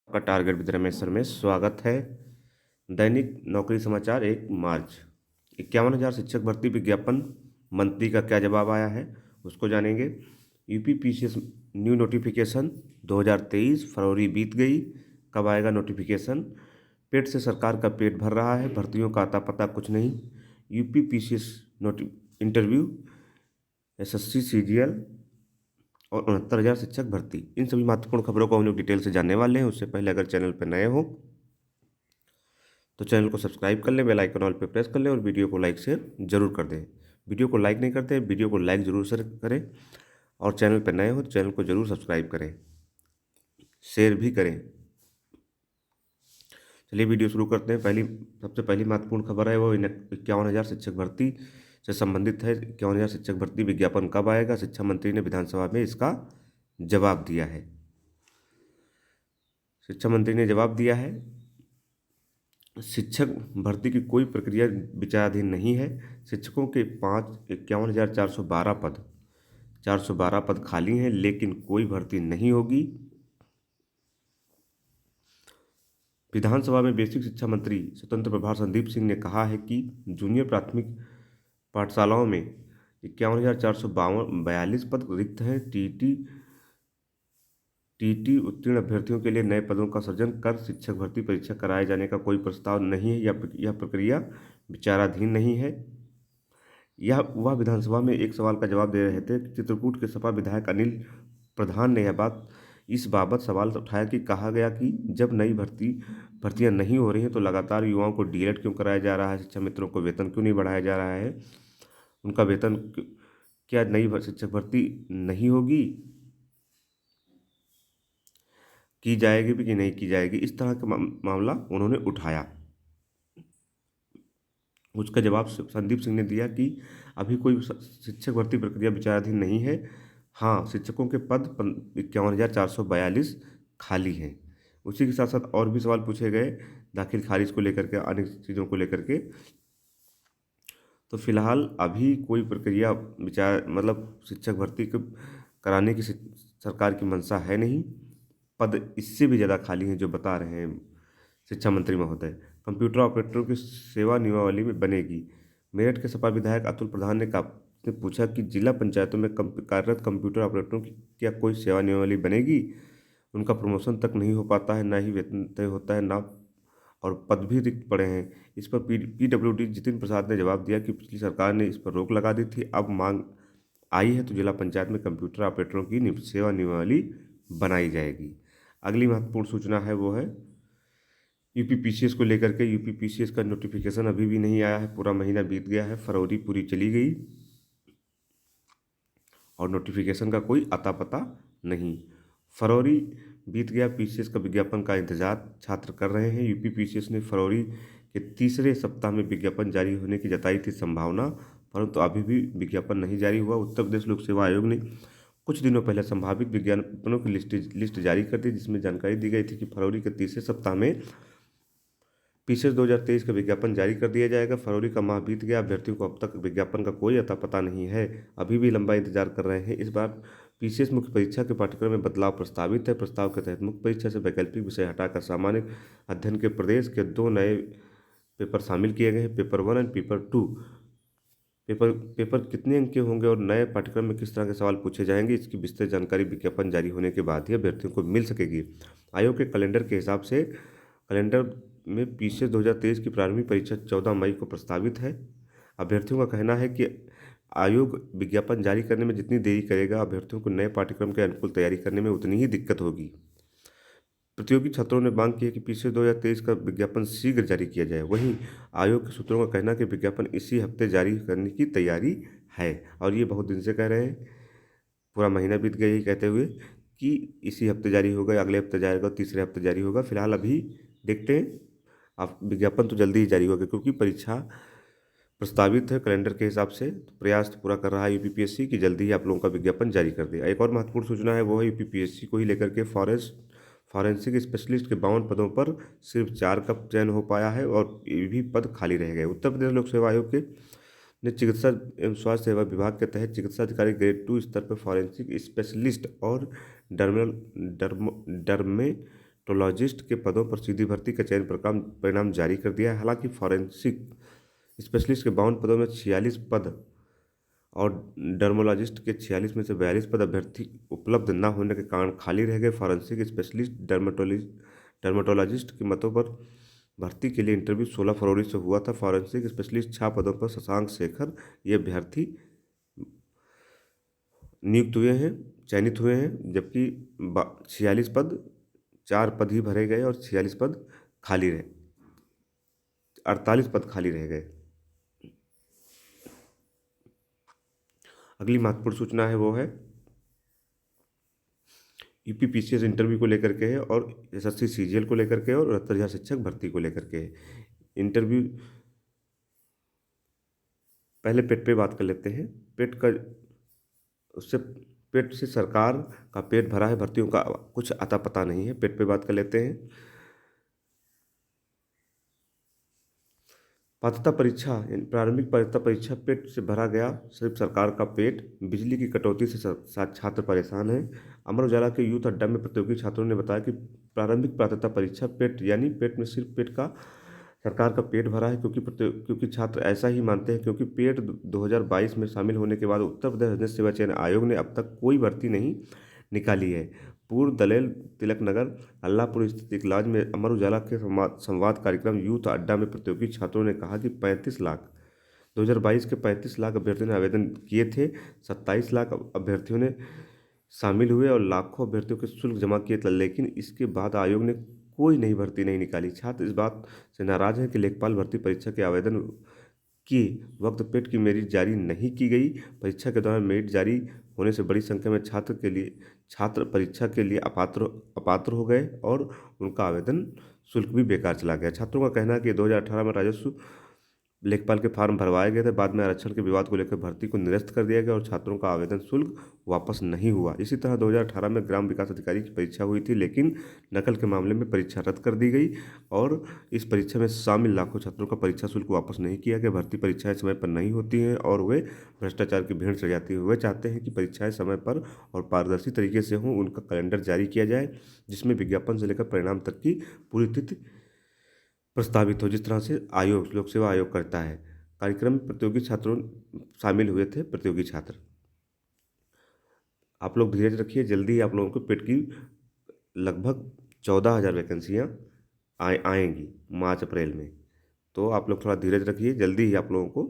आपका target with Ramesh sir में स्वागत है। दैनिक नौकरी समाचार 1 मार्च। 51,000 शिक्षक भर्ती विज्ञापन, मंत्री का क्या जवाब आया है उसको जानेंगे। यूपी पीसीएस न्यू नोटिफिकेशन 2023 फरवरी बीत गई, कब आएगा नोटिफिकेशन। पेट से सरकार का पेट भर रहा है, भर्तियों का अता पता कुछ नहीं। यूपी पीसीएस नोटि इंटरव्यू, एसएससी सीजीएल और 69,000 शिक्षक भर्ती। इन सभी महत्वपूर्ण खबरों को हम लोग डिटेल से जानने वाले हैं। उससे पहले अगर चैनल पर नए हो तो चैनल को सब्सक्राइब कर लें, बेल आइकन ऑल पे प्रेस कर लें और वीडियो को लाइक शेयर जरूर कर दें। वीडियो को लाइक नहीं करते, वीडियो को लाइक जरूर से करें और चैनल पर नए हो तो चैनल को जरूर सब्सक्राइब करें, शेयर भी करें। चलिए वीडियो शुरू करते हैं। सबसे पहली महत्वपूर्ण खबर है वो 51,000 शिक्षक भर्ती से संबंधित है। 51,000 शिक्षक भर्ती विज्ञापन कब आएगा? शिक्षा मंत्री ने विधानसभा में इसका जवाब दिया है। शिक्षा मंत्री ने जवाब दिया है, शिक्षक भर्ती की कोई प्रक्रिया विचाराधीन नहीं है। शिक्षकों के 412 पद खाली हैं, लेकिन कोई भर्ती नहीं होगी। विधानसभा में बेसिक शिक्षा मंत्री स्वतंत्र प्रभार संदीप सिंह ने कहा है कि जूनियर प्राथमिक पाठशालाओं में 51,442 पद रिक्त हैं। टीटी उत्तीर्ण अभ्यर्थियों के लिए नए पदों का सृजन कर शिक्षक भर्ती परीक्षा कराए जाने का कोई प्रस्ताव नहीं है। यह प्रक्रिया विचाराधीन नहीं है। वह विधानसभा में एक सवाल का जवाब दे रहे थे। चित्रकूट के सपा विधायक अनिल प्रधान ने इस बाबत सवाल उठाया कि कहा गया कि जब नई भर्तियां नहीं हो रही हैं तो लगातार युवाओं को डीएलएड क्यों कराया जा रहा है, शिक्षा मित्रों को वेतन क्यों नहीं बढ़ाया जा रहा है, उनका वेतन क्या नई शिक्षक भर्ती नहीं होगी, की जाएगी भी कि नहीं की जाएगी, इस तरह का मामला उन्होंने उठाया। उसका जवाब संदीप सिंह ने दिया कि अभी कोई शिक्षक भर्ती प्रक्रिया विचाराधीन नहीं है। हाँ, शिक्षकों के पद 51,442 खाली हैं। उसी के साथ साथ और भी सवाल पूछे गए दाखिल खारिज को लेकर के, अन्य चीज़ों को लेकर के। तो फिलहाल अभी कोई प्रक्रिया शिक्षक भर्ती को कराने की सरकार की मंशा है नहीं। पद इससे भी ज़्यादा खाली हैं जो बता रहे हैं शिक्षा मंत्री महोदय। कंप्यूटर ऑपरेटरों की सेवा नियमावली में बनेगी। मेरठ के सपा विधायक अतुल प्रधान ने पूछा कि जिला पंचायतों में कार्यरत कंप्यूटर ऑपरेटरों की क्या कोई सेवा नियमावली बनेगी? उनका प्रमोशन तक नहीं हो पाता है, ना ही वेतन तय होता है, ना और पद भी रिक्त पड़े हैं। इस पर पीडब्ल्यूडी जितिन प्रसाद ने जवाब दिया कि पिछली सरकार ने इस पर रोक लगा दी थी, अब मांग आई है तो जिला पंचायत में कंप्यूटर ऑपरेटरों की सेवा नियमावली बनाई जाएगी। अगली महत्वपूर्ण सूचना है वो है यूपी पीसीएस को लेकर के। यूपी पीसीएस का नोटिफिकेशन अभी भी नहीं आया है, पूरा महीना बीत गया है, फरवरी पूरी चली गई और नोटिफिकेशन का कोई अता पता नहीं। फरवरी बीत गया, पीसीएस का विज्ञापन का इंतजार छात्र कर रहे हैं। यूपी पीसीएस ने फरवरी के तीसरे सप्ताह में विज्ञापन जारी होने की जताई थी संभावना, परंतु अभी भी विज्ञापन नहीं जारी हुआ। उत्तर प्रदेश लोक सेवा आयोग ने कुछ दिनों पहले संभावित विज्ञापनों की लिस्ट जारी कर दी, जिसमें जानकारी दी गई थी कि फरवरी के तीसरे सप्ताह में पीसीएस 2023 का विज्ञापन जारी कर दिया जाएगा। फरवरी का माह बीत गया, अभ्यर्थियों को अब तक विज्ञापन का कोई अता पता नहीं है, अभी भी लंबा इंतजार कर रहे हैं। इस बार पीसीएस मुख्य परीक्षा के पाठ्यक्रम में बदलाव प्रस्तावित है। प्रस्ताव के तहत मुख्य परीक्षा से वैकल्पिक विषय हटाकर सामान्य अध्ययन के प्रदेश के 2 नए पेपर शामिल किए गए हैं, पेपर 1 और पेपर 2। पेपर कितने अंक के होंगे और नए पाठ्यक्रम में किस तरह के सवाल पूछे जाएंगे, इसकी विस्तृत जानकारी विज्ञापन जारी होने के बाद ही अभ्यर्थियों को मिल सकेगी। आयोग के कैलेंडर के हिसाब से कैलेंडर में पीसीएस 2023 की प्रारंभिक परीक्षा 14 मई को प्रस्तावित है। अभ्यर्थियों का कहना है कि आयोग विज्ञापन जारी करने में जितनी देरी करेगा, अभ्यर्थियों को नए पाठ्यक्रम के अनुकूल तैयारी करने में उतनी ही दिक्कत होगी। प्रतियोगी छात्रों ने मांग की है कि पीसीएस 2023 का विज्ञापन शीघ्र जारी किया जाए। वहीं आयोग के सूत्रों का कहना है कि विज्ञापन इसी हफ्ते जारी करने की तैयारी है, और ये बहुत दिन से कह रहे हैं, पूरा महीना बीत गया यही कहते हुए कि इसी हफ्ते जारी होगा, अगले हफ्ते जारी होगा, तीसरे हफ्ते जारी होगा। फिलहाल अभी देखते हैं, अब विज्ञापन तो जल्दी ही जारी होगा क्योंकि परीक्षा प्रस्तावित है कैलेंडर के हिसाब से। तो प्रयास तो पूरा कर रहा है यूपीपीएससी कि जल्दी ही आप लोगों का विज्ञापन जारी कर दे। एक और महत्वपूर्ण सूचना है वो है यूपीपीएससी को ही लेकर के फॉरेंसिक स्पेशलिस्ट के 52 पदों पर सिर्फ 4 का चयन हो पाया है और ये भी पद खाली रह गए। उत्तर प्रदेश लोक सेवा आयोग के ने चिकित्सा एवं स्वास्थ्य सेवा विभाग के तहत चिकित्सा अधिकारी ग्रेड 2 स्तर पर फॉरेंसिक स्पेशलिस्ट और डर्मेटोलॉजिस्ट के पदों पर सीधी भर्ती का चयन परिणाम जारी कर दिया है। हालांकि फॉरेंसिक स्पेशलिस्ट के 52 पदों में 46 पद और डर्मोलॉजिस्ट के 46 में से 42 पद अभ्यर्थी उपलब्ध न होने के कारण खाली रह गए। फॉरेंसिक स्पेशलिस्ट डर्मेटोलॉजिस्ट के मतों पर भर्ती के लिए इंटरव्यू 16 फरवरी से हुआ था। फॉरेंसिक स्पेशलिस्ट 6 पदों पर शशांक शेखर ये अभ्यर्थी नियुक्त हुए हैं, चयनित हुए हैं, जबकि 46 पद, 4 पद ही भरे गए और 46 पद खाली रहे, 48 पद खाली रह गए। अगली महत्वपूर्ण सूचना है वो है यूपीपीसीएस इंटरव्यू को लेकर के है और एसएससी सीजीएल को लेकर के और 69,000 शिक्षक भर्ती को लेकर के है। इंटरव्यू पहले पेट पे बात कर लेते हैं। पेट का उससे पेट से सरकार का पेट भरा है, भर्तियों का कुछ अता पता नहीं है। पेट पे बात कर लेते हैं। पात्रता परीक्षा यानी प्रारंभिक पात्रता परीक्षा पेट से भरा गया, सिर्फ सरकार का पेट। बिजली की कटौती से छात्र परेशान हैं। अमर उजाला के यूथ अड्डा में प्रतियोगी छात्रों ने बताया कि प्रारंभिक पात्रता परीक्षा पेट यानी पेट में सिर्फ पेट का सरकार का पेट भरा है, क्योंकि छात्र ऐसा ही मानते हैं, क्योंकि पेट 2022 में शामिल होने के बाद उत्तर प्रदेश राजस्व सेवा चयन आयोग ने अब तक कोई भर्ती नहीं निकाली है। पूर्व दलेल तिलक नगर अल्लाहपुर स्थित एक लॉज में अमर उजाला के संवाद कार्यक्रम यूथ अड्डा में प्रतियोगी छात्रों ने कहा कि 2022 के 35 लाख अभ्यर्थियों ने आवेदन किए थे। 27 लाख अभ्यर्थियों ने शामिल हुए और लाखों अभ्यर्थियों के शुल्क जमा किए थे, लेकिन इसके बाद आयोग ने कोई नई भर्ती नहीं निकाली। छात्र इस बात से नाराज हैं कि लेखपाल भर्ती परीक्षा के आवेदन के वक्त पेट की मेरिट जारी नहीं की गई। परीक्षा के दौरान मेरिट जारी होने से बड़ी संख्या में छात्र परीक्षा के लिए अपात्र हो गए और उनका आवेदन शुल्क भी बेकार चला गया। छात्रों का कहना है कि 2018 में राजस्व लेखपाल के फॉर्म भरवाए गए थे, बाद में आरक्षण के विवाद को लेकर भर्ती को निरस्त कर दिया गया और छात्रों का आवेदन शुल्क वापस नहीं हुआ। इसी तरह 2018 में ग्राम विकास अधिकारी की परीक्षा हुई थी, लेकिन नकल के मामले में परीक्षा रद्द कर दी गई और इस परीक्षा में शामिल लाखों छात्रों का परीक्षा शुल्क वापस नहीं किया गया। भर्ती परीक्षाएं समय पर नहीं होती हैं और वे भ्रष्टाचार की भेंट चढ़ जाती है। वे चाहते हैं कि परीक्षाएं समय पर और पारदर्शी तरीके से हों। उनका कैलेंडर जारी किया जाए, जिसमें विज्ञापन से लेकर परिणाम तक की पूरी तिथि प्रस्तावित हो, जिस तरह से लोक सेवा आयोग करता है। कार्यक्रम में प्रतियोगी छात्रों शामिल हुए थे। प्रतियोगी छात्र, आप लोग धीरज रखिए, जल्दी ही आप लोगों को पेट की लगभग 14,000 वैकेंसियाँ आएंगी मार्च अप्रैल में। तो आप लोग थोड़ा धीरज रखिए, जल्दी ही आप लोगों को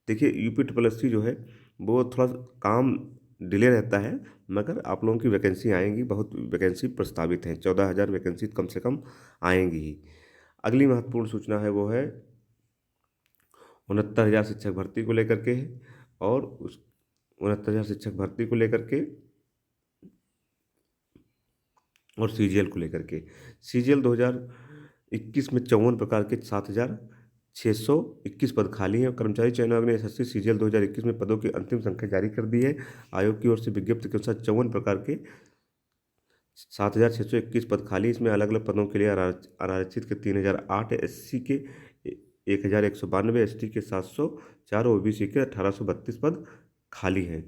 देखिए। UPSSC जो है वो थोड़ा काम डिले रहता है, मगर आप लोगों की वैकेंसी आएंगी। बहुत वैकेंसी प्रस्तावित हैं, 14,000 वैकेंसी कम से कम आएंगी ही। अगली महत्वपूर्ण सूचना है वो है 69,000 शिक्षक भर्ती को लेकर के है और उस 69,000 शिक्षक भर्ती को लेकर के और सीजीएल को लेकर के। सीजीएल 2021 में 54 प्रकार के 7,621 पद खाली हैं। कर्मचारी चयन आयोग ने एसएससी सीजीएल 2021 में पदों की अंतिम संख्या जारी कर दी है। आयोग की ओर से विज्ञप्ति के अनुसार 54 प्रकार के 7,621 पद खाली। इसमें अलग अलग पदों के लिए आरक्षित के 3,008, एससी के 1,192, एसटी के 704, ओबीसी के 1,832 पद खाली हैं।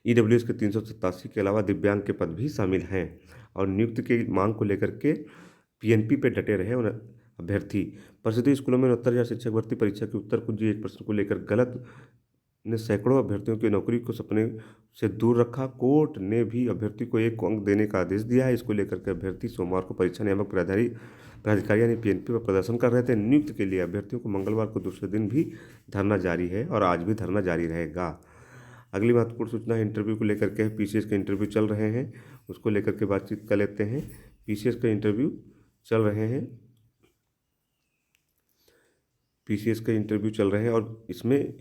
ईडब्ल्यूएस के 387 के अलावा दिव्यांग के पद भी शामिल हैं और नियुक्ति की मांग को लेकर के पीएनपी पे डटे रहे अभ्यर्थी। परिषदीय स्कूलों में 69,000 शिक्षक भर्ती परीक्षा के उत्तर कुंजी एक प्रश्न को लेकर गलत ने सैकड़ों अभ्यर्थियों की नौकरी को सपने से दूर रखा। कोर्ट ने भी अभ्यर्थी को 1 अंक देने का आदेश दिया है। इसको लेकर के अभ्यर्थी सोमवार को परीक्षा नियामक प्राधिकारी यानी पीएनपी पर प्रदर्शन कर रहे थे। नियुक्ति के लिए अभ्यर्थियों को मंगलवार को दूसरे दिन भी धरना जारी है और आज भी धरना जारी रहेगा। अगली महत्वपूर्ण सूचना है इंटरव्यू को लेकर के है। पीसीएस के इंटरव्यू चल रहे हैं, उसको लेकर के बातचीत कर लेते हैं। पीसीएस के इंटरव्यू चल रहे हैं, पीसीएस के इंटरव्यू चल रहे हैं और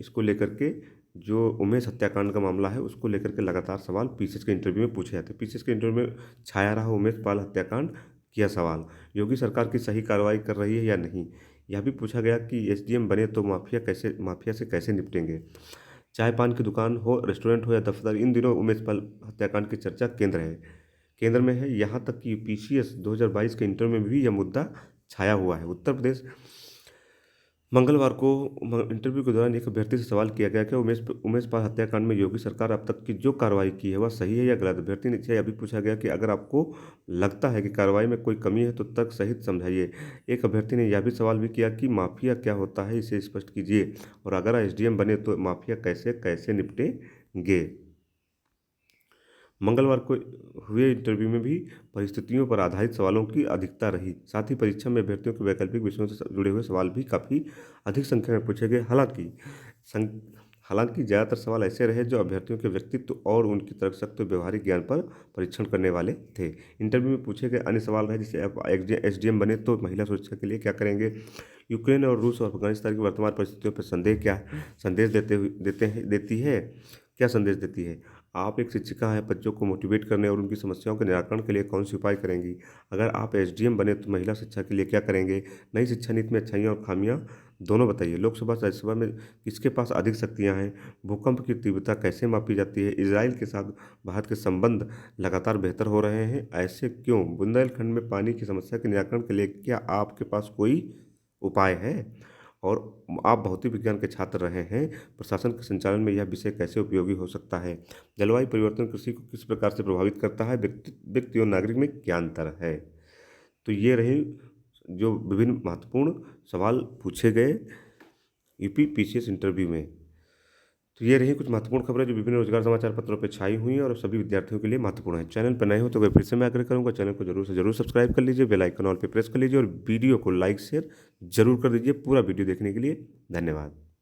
इसको लेकर के जो उमेश हत्याकांड का मामला है उसको लेकर के लगातार सवाल पीसीएस के इंटरव्यू में पूछे जाते हैं। पीसीएस के इंटरव्यू में छाया रहा उमेश पाल हत्याकांड किया सवाल। योगी सरकार की सही कार्रवाई कर रही है या नहीं, यह भी पूछा गया कि एसडीएम बने तो माफिया से कैसे निपटेंगे। चाय पान की दुकान हो, रेस्टोरेंट हो या दफ्तर, इन दिनों उमेश पाल हत्याकांड की चर्चा केंद्र में है। यहाँ तक कि पीसीएस 2022 के इंटरव्यू में भी यह मुद्दा छाया हुआ है। उत्तर प्रदेश मंगलवार को इंटरव्यू के दौरान एक अभ्यर्थी से सवाल किया गया कि उमेश पाल हत्याकांड में योगी सरकार अब तक की जो कार्रवाई की है वह सही है या गलत। अभ्यर्थी ने यह भी पूछा गया कि अगर आपको लगता है कि कार्रवाई में कोई कमी है तो तर्क सहित समझाइए। एक अभ्यर्थी ने यह भी सवाल भी किया कि माफिया क्या होता है, इसे स्पष्ट कीजिए, और अगर एसडीएम बने तो माफिया कैसे कैसे निपटेंगे। मंगलवार को हुए इंटरव्यू में भी परिस्थितियों पर आधारित सवालों की अधिकता रही। साथ ही परीक्षा में अभ्यर्थियों के वैकल्पिक विषयों से जुड़े हुए सवाल भी काफ़ी अधिक संख्या में पूछे गए। हालांकि ज़्यादातर सवाल ऐसे रहे जो अभ्यर्थियों के व्यक्तित्व और उनकी तर्कशक्ति और व्यवहारिक ज्ञान पर परीक्षण करने वाले थे। इंटरव्यू में पूछे गए अन्य सवाल रहे जैसे आप एसडीएम बने तो महिला सुरक्षा के लिए क्या करेंगे, यूक्रेन और रूस और अफगानिस्तान की वर्तमान परिस्थितियों पर संदेश देती है, क्या संदेश देती है। आप एक शिक्षिका हैं, बच्चों को मोटिवेट करने और उनकी समस्याओं के निराकरण के लिए कौन से उपाय करेंगी। अगर आप एसडीएम बने तो महिला शिक्षा के लिए क्या करेंगे। नई शिक्षा नीति में अच्छाइयाँ और खामियाँ दोनों बताइए। लोकसभा राज्यसभा में किसके पास अधिक शक्तियाँ हैं। भूकंप की तीव्रता कैसे मापी जाती है। इजराइल के साथ भारत के संबंध लगातार बेहतर हो रहे हैं, ऐसे क्यों। बुंदेलखंड में पानी की समस्या के निराकरण के लिए क्या आपके पास कोई उपाय है। और आप भौतिक विज्ञान के छात्र रहे हैं, प्रशासन के संचालन में यह विषय कैसे उपयोगी हो सकता है। जलवायु परिवर्तन कृषि को किस प्रकार से प्रभावित करता है, व्यक्ति और नागरिक में क्या अंतर है। तो ये रहे जो विभिन्न महत्वपूर्ण सवाल पूछे गए यूपी पीसीएस इंटरव्यू में। तो ये रही कुछ महत्वपूर्ण खबरें जो विभिन्न रोजगार समाचार पत्रों पर छाई हुई हैं और सभी विद्यार्थियों के लिए महत्वपूर्ण है। चैनल पर नए हो तो अगर फिर से मैं आग्रह करूंगा चैनल को जरूर से जरूर सब्सक्राइब कर लीजिए, बेल आइकन ऑल पे प्रेस कर लीजिए और वीडियो को लाइक शेयर जरूर कर दीजिए। पूरा वीडियो देखने के लिए धन्यवाद।